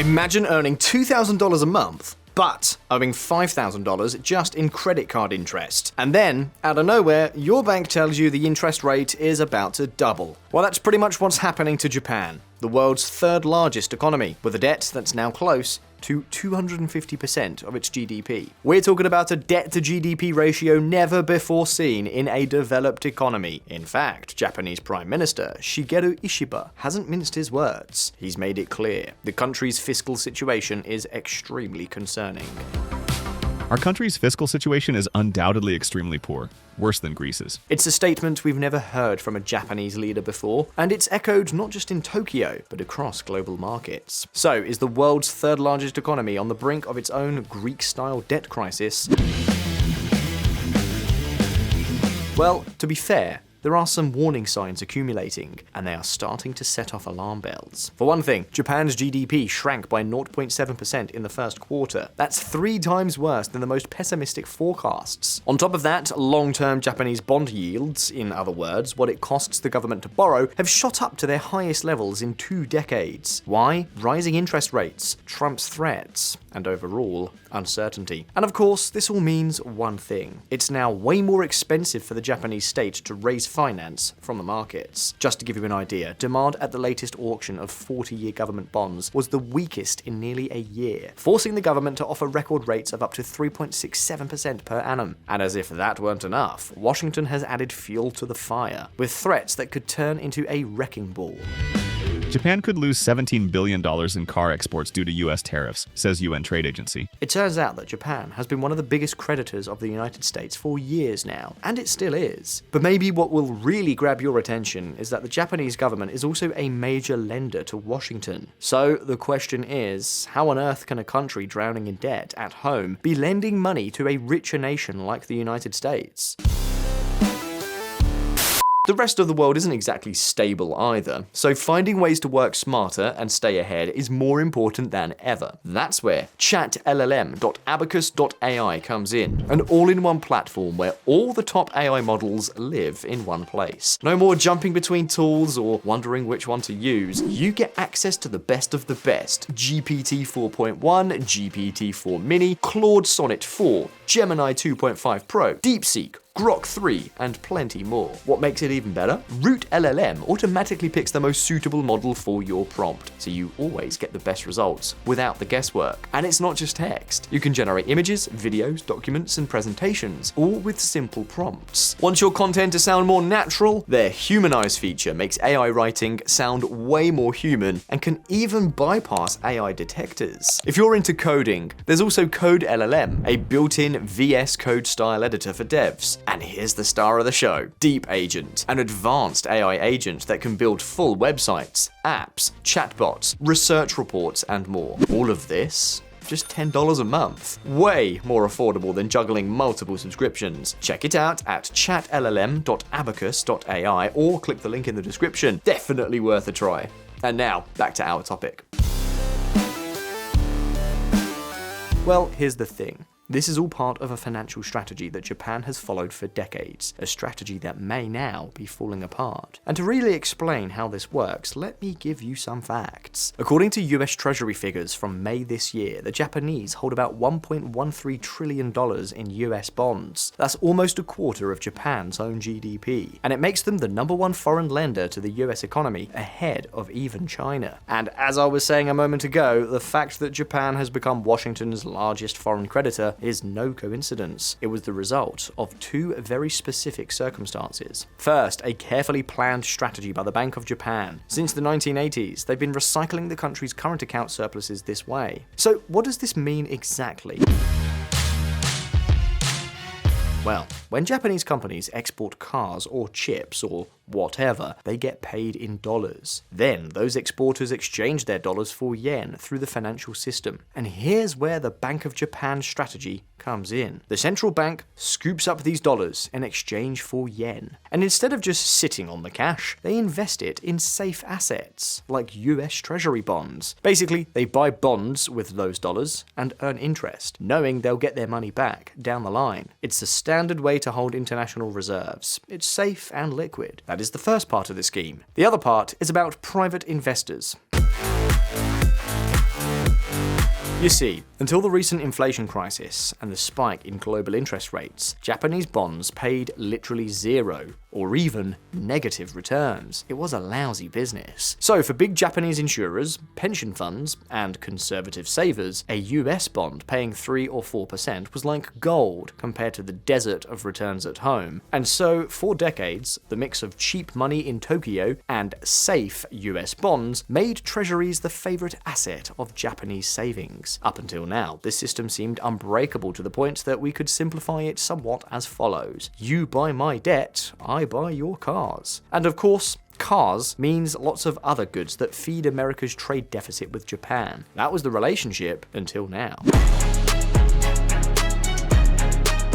Imagine earning $2,000 a month, but owing $5,000 just in credit card interest. And then, out of nowhere, your bank tells you the interest rate is about to double. Well, that's pretty much what's happening to Japan, the world's third largest economy, with a debt that's now close to 250% of its GDP. We're talking about a debt-to-GDP ratio never before seen in a developed economy. In fact, Japanese Prime Minister Shigeru Ishiba hasn't minced his words. He's made it clear the country's fiscal situation is extremely concerning. Our country's fiscal situation is undoubtedly extremely poor, worse than Greece's. It's a statement we've never heard from a Japanese leader before, and it's echoed not just in Tokyo, but across global markets. So, is the world's third largest economy on the brink of its own Greek-style debt crisis? Well, to be fair, there are some warning signs accumulating, and they are starting to set off alarm bells. For one thing, Japan's GDP shrank by 0.7% in the first quarter. That's 3 times worse than the most pessimistic forecasts. On top of that, long-term Japanese bond yields, in other words, what it costs the government to borrow, have shot up to their highest levels in 2 decades. Why? Rising interest rates, Trump's threats, and overall, uncertainty. And of course, this all means one thing. It's now way more expensive for the Japanese state to raise finance from the markets. Just to give you an idea, demand at the latest auction of 40-year government bonds was the weakest in nearly a year, forcing the government to offer record rates of up to 3.67% per annum. And as if that weren't enough, Washington has added fuel to the fire, with threats that could turn into a wrecking ball. Japan could lose $17 billion in car exports due to US tariffs, says UN Trade Agency. It turns out that Japan has been one of the biggest creditors of the United States for years now, and it still is. But maybe what will really grab your attention is that the Japanese government is also a major lender to Washington. So the question is, how on earth can a country drowning in debt at home be lending money to a richer nation like the United States? The rest of the world isn't exactly stable either, so finding ways to work smarter and stay ahead is more important than ever. That's where chatllm.abacus.ai comes in, an all-in-one platform where all the top AI models live in one place. No more jumping between tools or wondering which one to use. You get access to the best of the best: GPT 4.1, GPT-4 Mini, Claude Sonnet 4, Gemini 2.5 Pro, DeepSeek, Grok 3, and plenty more. What makes it even better? Root LLM automatically picks the most suitable model for your prompt, so you always get the best results without the guesswork. And it's not just text. You can generate images, videos, documents, and presentations, all with simple prompts. Want your content to sound more natural? Their Humanize feature makes AI writing sound way more human and can even bypass AI detectors. If you're into coding, there's also Code LLM, a built-in VS Code style editor for devs. And here's the star of the show, Deep Agent, an advanced AI agent that can build full websites, apps, chatbots, research reports, and more. All of this just $10 a month. Way more affordable than juggling multiple subscriptions. Check it out at chatllm.abacus.ai or click the link in the description. Definitely worth a try. And now, back to our topic. Well, here's the thing. This is all part of a financial strategy that Japan has followed for decades, a strategy that may now be falling apart. And to really explain how this works, let me give you some facts. According to US Treasury figures from May this year, the Japanese hold about $1.13 trillion in US bonds. That's almost a quarter of Japan's own GDP, and it makes them the #1 foreign lender to the US economy, ahead of even China. And as I was saying a moment ago, the fact that Japan has become Washington's largest foreign creditor is no coincidence. It was the result of 2 very specific circumstances. First, a carefully planned strategy by the Bank of Japan. Since the 1980s, they've been recycling the country's current account surpluses this way. So what does this mean exactly? Well, when Japanese companies export cars or chips or whatever, they get paid in dollars. Then those exporters exchange their dollars for yen through the financial system. And here's where the Bank of Japan strategy comes in. The central bank scoops up these dollars in exchange for yen. And instead of just sitting on the cash, they invest it in safe assets, like US Treasury bonds. Basically, they buy bonds with those dollars and earn interest, knowing they'll get their money back down the line. It's a standard way to hold international reserves. It's safe and liquid. That is the first part of the scheme. The other part is about private investors. You see, until the recent inflation crisis and the spike in global interest rates, Japanese bonds paid literally zero or even negative returns. It was a lousy business. So for big Japanese insurers, pension funds, and conservative savers, a US bond paying 3 or 4% was like gold compared to the desert of returns at home. And so for decades, the mix of cheap money in Tokyo and safe US bonds made treasuries the favorite asset of Japanese savings. Up until now, this system seemed unbreakable to the point that we could simplify it somewhat as follows. You buy my debt, I buy your cars. And of course, cars means lots of other goods that feed America's trade deficit with Japan. That was the relationship until now.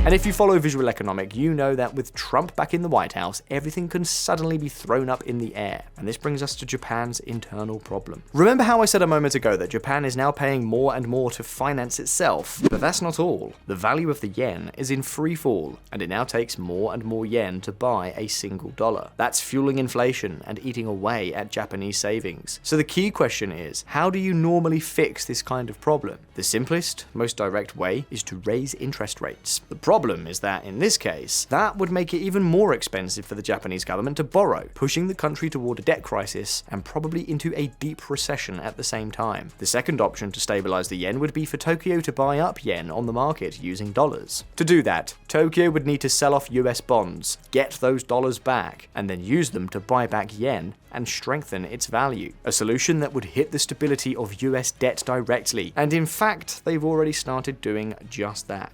And if you follow Visualeconomik, you know that with Trump back in the White House, everything can suddenly be thrown up in the air. And this brings us to Japan's internal problem. Remember how I said a moment ago that Japan is now paying more and more to finance itself? But that's not all. The value of the yen is in free fall, and it now takes more and more yen to buy a single dollar. That's fueling inflation and eating away at Japanese savings. So the key question is, how do you normally fix this kind of problem? The simplest, most direct way is to raise interest rates. The problem is that in this case, that would make it even more expensive for the Japanese government to borrow, pushing the country toward a debt crisis and probably into a deep recession at the same time. The second option to stabilize the yen would be for Tokyo to buy up yen on the market using dollars. To do that, Tokyo would need to sell off US bonds, get those dollars back, and then use them to buy back yen and strengthen its value. A solution that would hit the stability of US debt directly, and in fact, they've already started doing just that.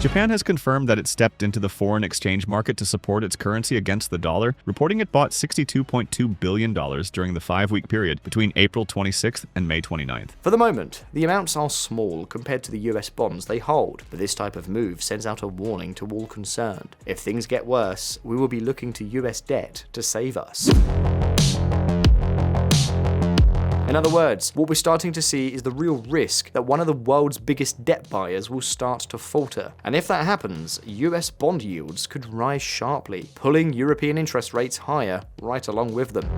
Japan has confirmed that it stepped into the foreign exchange market to support its currency against the dollar, reporting it bought $62.2 billion during the 5-week period between April 26th and May 29th. For the moment, the amounts are small compared to the US bonds they hold, but this type of move sends out a warning to all concerned. If things get worse, we will be looking to US debt to save us. In other words, what we're starting to see is the real risk that one of the world's biggest debt buyers will start to falter. And if that happens, US bond yields could rise sharply, pulling European interest rates higher right along with them.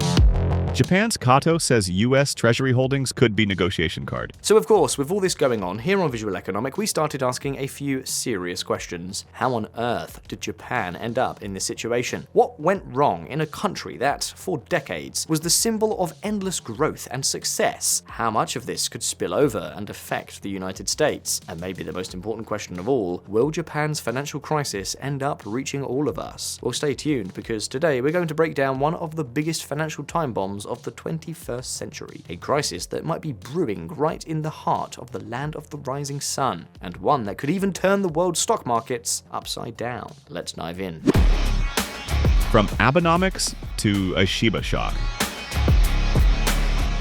Japan's Kato says U.S. Treasury holdings could be negotiation card. So of course, with all this going on, here on Visualeconomik, we started asking a few serious questions. How on earth did Japan end up in this situation? What went wrong in a country that, for decades, was the symbol of endless growth and success? How much of this could spill over and affect the United States? And maybe the most important question of all, will Japan's financial crisis end up reaching all of us? Well, stay tuned, because today we're going to break down one of the biggest financial time bombs of the 21st century, a crisis that might be brewing right in the heart of the land of the rising sun, and one that could even turn the world's stock markets upside down. Let's dive in. From Abenomics to a Shiba shock.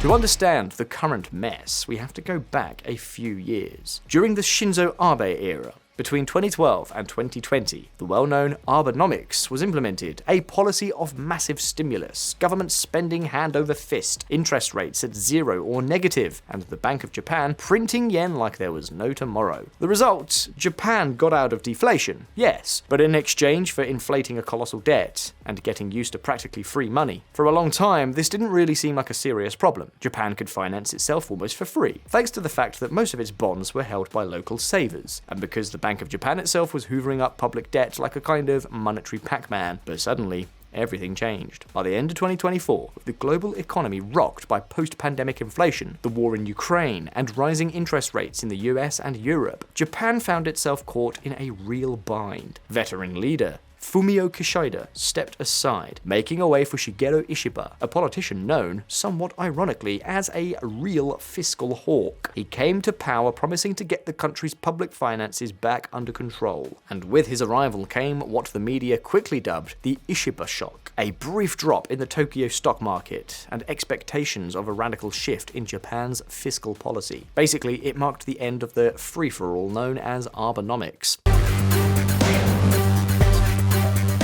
To understand the current mess, we have to go back a few years. During the Shinzo Abe era, between 2012 and 2020, the well-known Abenomics was implemented, a policy of massive stimulus, government spending hand over fist, interest rates at zero or negative, and the Bank of Japan printing yen like there was no tomorrow. The result? Japan got out of deflation, yes, but in exchange for inflating a colossal debt and getting used to practically free money. For a long time, this didn't really seem like a serious problem. Japan could finance itself almost for free, thanks to the fact that most of its bonds were held by local savers, and because the Bank of Japan itself was hoovering up public debt like a kind of monetary Pac-Man. But suddenly, everything changed. By the end of 2024, with the global economy rocked by post-pandemic inflation, the war in Ukraine, and rising interest rates in the US and Europe, Japan found itself caught in a real bind. Veteran leader Fumio Kishida stepped aside, making a way for Shigeru Ishiba, a politician known, somewhat ironically, as a real fiscal hawk. He came to power promising to get the country's public finances back under control. And with his arrival came what the media quickly dubbed the Ishiba shock, a brief drop in the Tokyo stock market, and expectations of a radical shift in Japan's fiscal policy. Basically, it marked the end of the free-for-all known as Abenomics.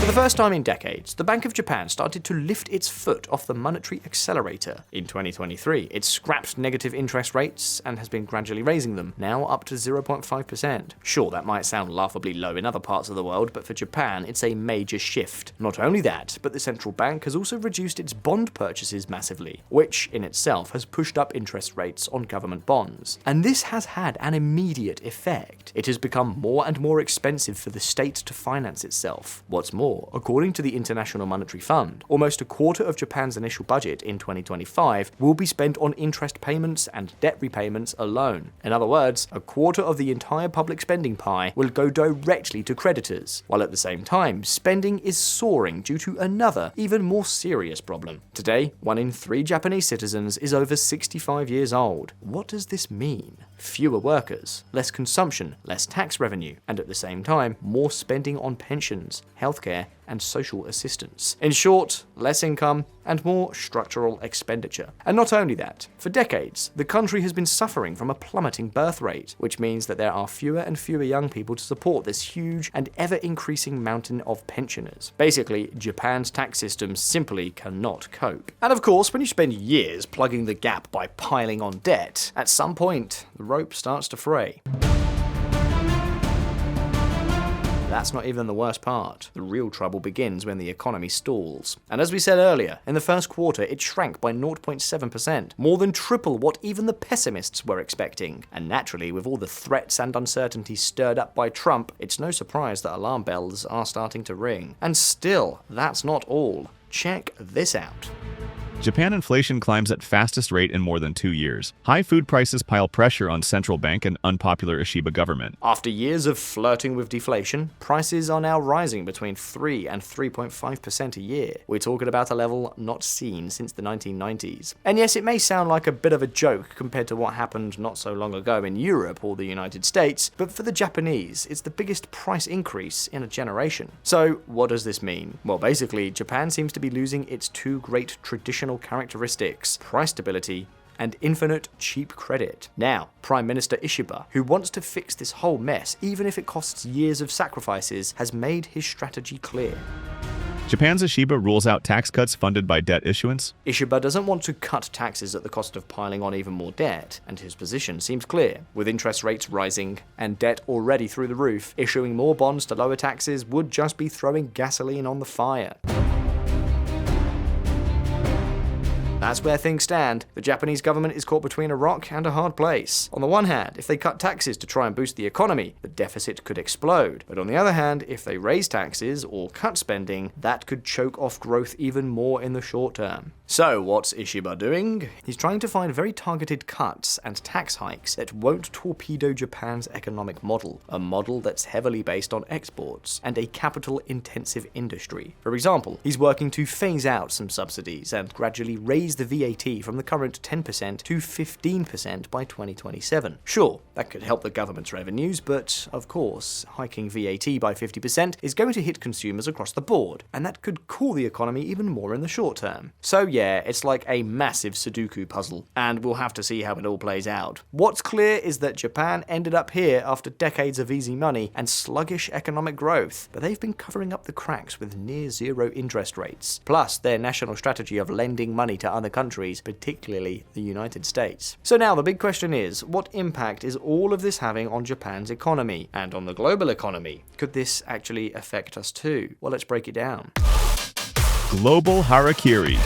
For the first time in decades, the Bank of Japan started to lift its foot off the monetary accelerator. In 2023, it scrapped negative interest rates and has been gradually raising them, now up to 0.5%. Sure, that might sound laughably low in other parts of the world, but for Japan, it's a major shift. Not only that, but the central bank has also reduced its bond purchases massively, which in itself has pushed up interest rates on government bonds. And this has had an immediate effect. It has become more and more expensive for the state to finance itself. What's more, according to the International Monetary Fund, almost a quarter of Japan's initial budget in 2025 will be spent on interest payments and debt repayments alone. In other words, a quarter of the entire public spending pie will go directly to creditors, while at the same time, spending is soaring due to another, even more serious problem. Today, 1 in 3 Japanese citizens is over 65 years old. What does this mean? Fewer workers, less consumption, less tax revenue, and at the same time, more spending on pensions, healthcare, and social assistance. In short, less income and more structural expenditure. And not only that, for decades, the country has been suffering from a plummeting birth rate, which means that there are fewer and fewer young people to support this huge and ever-increasing mountain of pensioners. Basically, Japan's tax system simply cannot cope. And of course, when you spend years plugging the gap by piling on debt, at some point, the rope starts to fray. That's not even the worst part. The real trouble begins when the economy stalls. And as we said earlier, in the first quarter it shrank by 0.7%, more than triple what even the pessimists were expecting. And naturally, with all the threats and uncertainty stirred up by Trump, it's no surprise that alarm bells are starting to ring. And still, that's not all. Check this out. Japan inflation climbs at fastest rate in more than 2 years. High food prices pile pressure on central bank and unpopular Ishiba government. After years of flirting with deflation, prices are now rising between 3 and 3.5% a year. We're talking about a level not seen since the 1990s. And yes, it may sound like a bit of a joke compared to what happened not so long ago in Europe or the United States, but for the Japanese, it's the biggest price increase in a generation. So, what does this mean? Well, basically, Japan seems to be losing its 2 great traditional characteristics: price stability and infinite cheap credit. Now, Prime Minister Ishiba, who wants to fix this whole mess even if it costs years of sacrifices, has made his strategy clear. Japan's Ishiba rules out tax cuts funded by debt issuance. Ishiba doesn't want to cut taxes at the cost of piling on even more debt, and his position seems clear. With interest rates rising and debt already through the roof, issuing more bonds to lower taxes would just be throwing gasoline on the fire. That's where things stand. The Japanese government is caught between a rock and a hard place. On the one hand, if they cut taxes to try and boost the economy, the deficit could explode. But on the other hand, if they raise taxes or cut spending, that could choke off growth even more in the short term. So, what's Ishiba doing? He's trying to find very targeted cuts and tax hikes that won't torpedo Japan's economic model, a model that's heavily based on exports and a capital-intensive industry. For example, he's working to phase out some subsidies and gradually raise the VAT from the current 10% to 15% by 2027. Sure, that could help the government's revenues, but of course, hiking VAT by 50% is going to hit consumers across the board, and that could cool the economy even more in the short term. So yeah, it's like a massive Sudoku puzzle, and we'll have to see how it all plays out. What's clear is that Japan ended up here after decades of easy money and sluggish economic growth, but they've been covering up the cracks with near zero interest rates, plus their national strategy of lending money to other countries, particularly the United States. So now the big question is, what impact is all of this having on Japan's economy and on the global economy? Could this actually affect us too? Well, let's break it down. Global Harakiri.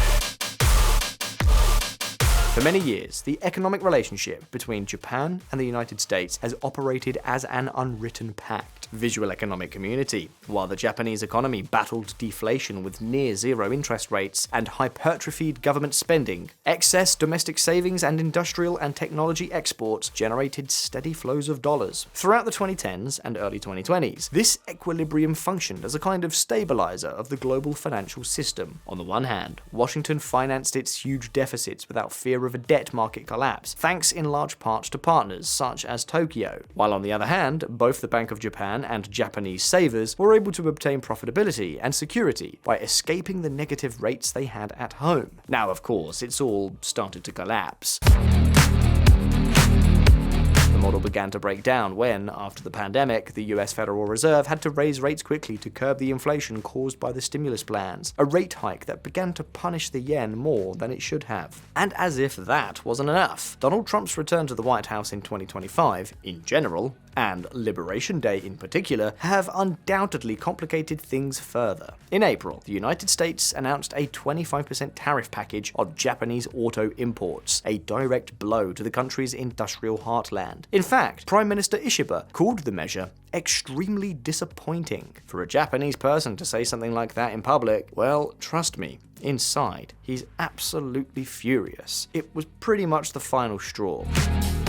For many years, the economic relationship between Japan and the United States has operated as an unwritten pact. Visualeconomik community. While the Japanese economy battled deflation with near zero interest rates and hypertrophied government spending, excess domestic savings and industrial and technology exports generated steady flows of dollars. Throughout the 2010s and early 2020s, this equilibrium functioned as a kind of stabilizer of the global financial system. On the one hand, Washington financed its huge deficits without fear of a debt market collapse, thanks in large part to partners such as Tokyo, while on the other hand, both the Bank of Japan and Japanese savers were able to obtain profitability and security by escaping the negative rates they had at home. Now, of course, it's all started to collapse. The model began to break down when, after the pandemic, the US Federal Reserve had to raise rates quickly to curb the inflation caused by the stimulus plans, a rate hike that began to punish the yen more than it should have. And as if that wasn't enough, Donald Trump's return to the White House in 2025, in general, and Liberation Day in particular, have undoubtedly complicated things further. In April, the United States announced a 25% tariff package on Japanese auto imports, a direct blow to the country's industrial heartland. In fact, Prime Minister Ishiba called the measure extremely disappointing. For a Japanese person to say something like that in public, well, trust me, inside, he's absolutely furious. It was pretty much the final straw.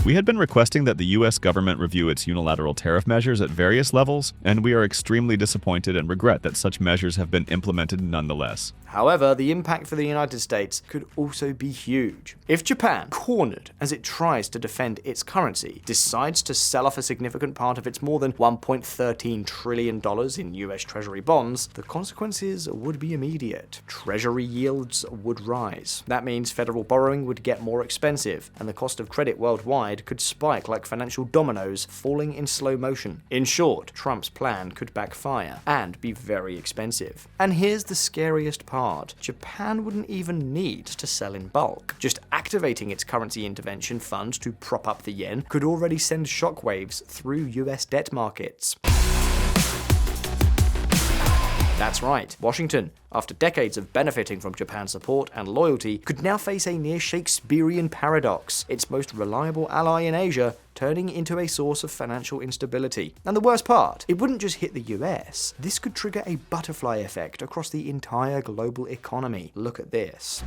We had been requesting that the US government review its unilateral tariff measures at various levels, and we are extremely disappointed and regret that such measures have been implemented nonetheless. However, the impact for the United States could also be huge. If Japan, cornered as it tries to defend its currency, decides to sell off a significant part of its more than $1.13 trillion in US Treasury bonds, the consequences would be immediate. Treasury yields would rise. That means federal borrowing would get more expensive, and the cost of credit worldwide could spike like financial dominoes falling in slow motion. In short, Trump's plan could backfire and be very expensive. And here's the scariest part. Japan wouldn't even need to sell in bulk. Just activating its currency intervention fund to prop up the yen could already send shockwaves through US debt markets. That's right, Washington, after decades of benefiting from Japan's support and loyalty, could now face a near Shakespearean paradox, its most reliable ally in Asia turning into a source of financial instability. And the worst part, it wouldn't just hit the US, this could trigger a butterfly effect across the entire global economy. Look at this.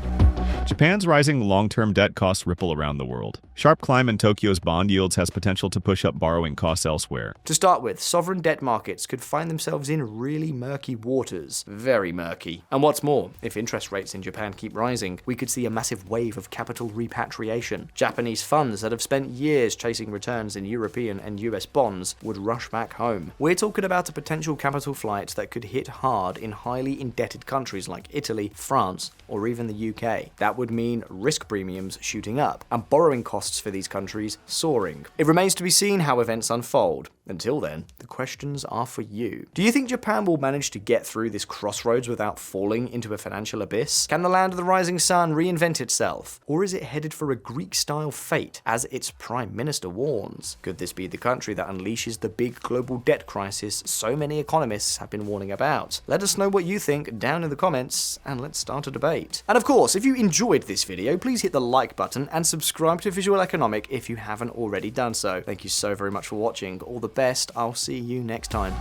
Japan's rising long-term debt costs ripple around the world. Sharp climb in Tokyo's bond yields has potential to push up borrowing costs elsewhere. To start with, sovereign debt markets could find themselves in really murky waters. Very murky. And what's more, if interest rates in Japan keep rising, we could see a massive wave of capital repatriation. Japanese funds that have spent years chasing returns in European and US bonds would rush back home. We're talking about a potential capital flight that could hit hard in highly indebted countries like Italy, France, or even the UK. That would mean risk premiums shooting up, and borrowing costs for these countries soaring. It remains to be seen how events unfold. Until then, the questions are for you. Do you think Japan will manage to get through this crossroads without falling into a financial abyss? Can the land of the rising sun reinvent itself? Or is it headed for a Greek-style fate, as its prime minister warns? Could this be the country that unleashes the big global debt crisis so many economists have been warning about? Let us know what you think down in the comments, and let's start a debate. And of course, if you enjoyed this video, please hit the like button and subscribe to Visualeconomik if you haven't already done so. Thank you so very much for watching. All the best. I'll see you next time.